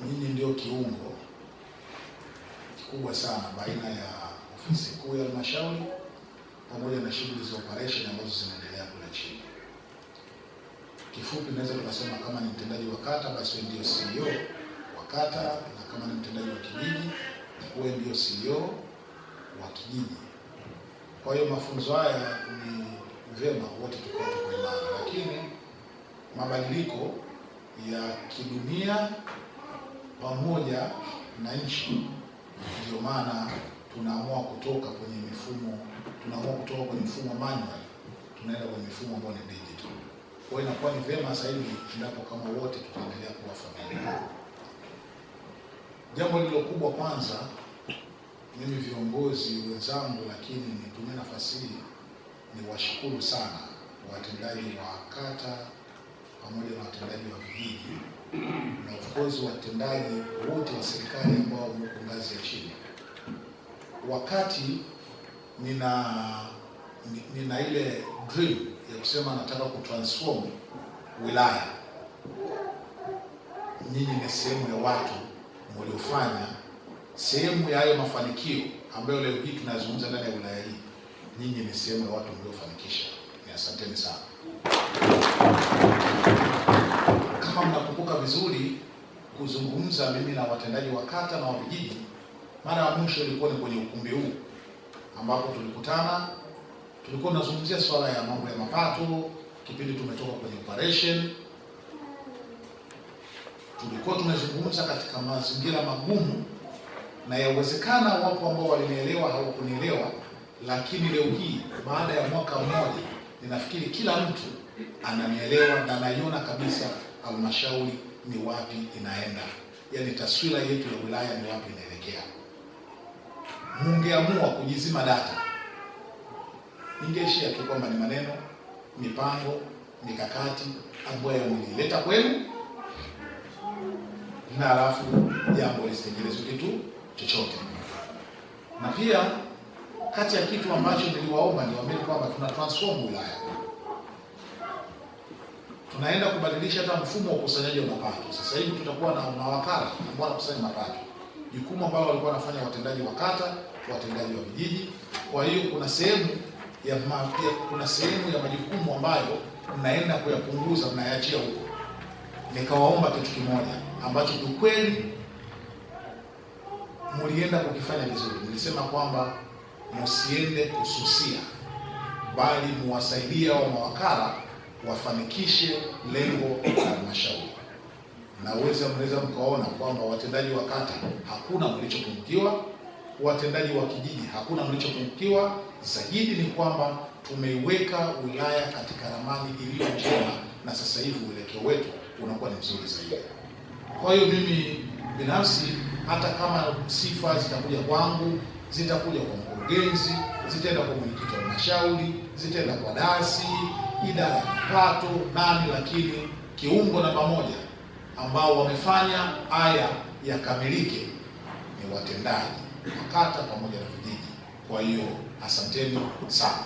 nyinyi ndio kiungo kikubwa sana baina ya ofisi kuu ya halmashauri pamoja na shughuli za operation ambazo zinaendelea kule chini. Kifupi naweza tukasema kama ni mtendaji wa kata basi wewe ndio CEO wa kata, na kama ni mtendaji wa kijiji wewe ndio CEO wa kijiji. Kwa hiyo mafunzo haya ni vyema wote tuko imara, lakini mabadiliko ya kidunia pamoja na nchi, ndio maana tunaamua kutoka kwenye mfumo manual tunaenda kwenye mfumo ambao ni digital. Kwa hiyo inakuwa ni vyema sasa hivi endapo kama wote tutaendelea kuwa familia. Jambo lilo kubwa kwanza, mimi viongozi wenzangu, lakini nitumie nafasi hii ni washukuru sana watendaji wa kata pamoja na watendaji wa vijiji na of course watendaji wote wa serikali ambao wako ngazi ya chini. Wakati nina ile dream ya kusema nataka kutransform wilaya, nyinyi ni sehemu ya watu mliofanya sehemu ya hayo mafanikio ambayo leo hii tunazungumza ndani ya wilaya hii. Nyinyi ni sehemu ya watu mliofanikisha. Ni asanteni sana. Kama mnakumbuka vizuri kuzungumza mimi na watendaji wa kata na wa vijiji, mara ya mwisho ilikuwa ni kwenye ukumbi huu ambapo tulikuwa tunazungumzia swala ya mambo ya mapato. Kipindi tumetoka kwenye operation, tulikuwa tumezungumza katika mazingira magumu, na yawezekana wapo ambao walinielewa au kunielewa, lakini leo hii baada ya mwaka mmoja ninafikiri kila mtu ananielewa na anaiona kabisa halmashauri ni wapi inaenda, yaani taswira yetu ya wilaya ni wapi inaelekea. Mungeamua kujizima data, ingeishia tu kwamba ni maneno, mipango, mikakati ambayo nilileta kwenu, na alafu jambo lisitekelezwe kitu chochote. Na pia kati ya kitu ambacho niliwaomba niwaambie kwamba tuna transform wilaya, tunaenda kubadilisha hata mfumo wa ukusanyaji wa mapato. Sasa hivi tutakuwa na mawakala ambao wanakusanya mapato, jukumu ambalo walikuwa wanafanya watendaji wa kata, watendaji wa vijiji. Kwa hiyo kuna sehemu ya majukumu ambayo mnaenda kuyapunguza, mnayaachia huko. Nikawaomba kitu kimoja ambacho kweli mlienda kukifanya vizuri. Nilisema kwamba msiende kususia, bali muwasaidie wa mawakala wafanikishe lengo la halmashauri. Na mnaweza mkaona kwamba watendaji wa kata hakuna mlichopungukiwa, watendaji wa kijiji hakuna mlichopungukiwa. Zaidi ni kwamba tumeiweka wilaya katika ramani iliyo njema, na sasa hivi uelekeo wetu unakuwa ni mzuri zaidi. Kwa hiyo mimi binafsi, hata kama sifa zitakuja kwangu, zitakuja kwa mkurugenzi, zitaenda kwa mwenyekiti wa halmashauri, zitaenda kwa dasi, idara ya mapato, lakini kiungo namba moja ambao wamefanya haya yakamilike ni watendaji wa kata pamoja na vijiji. Kwa hiyo asanteni sana.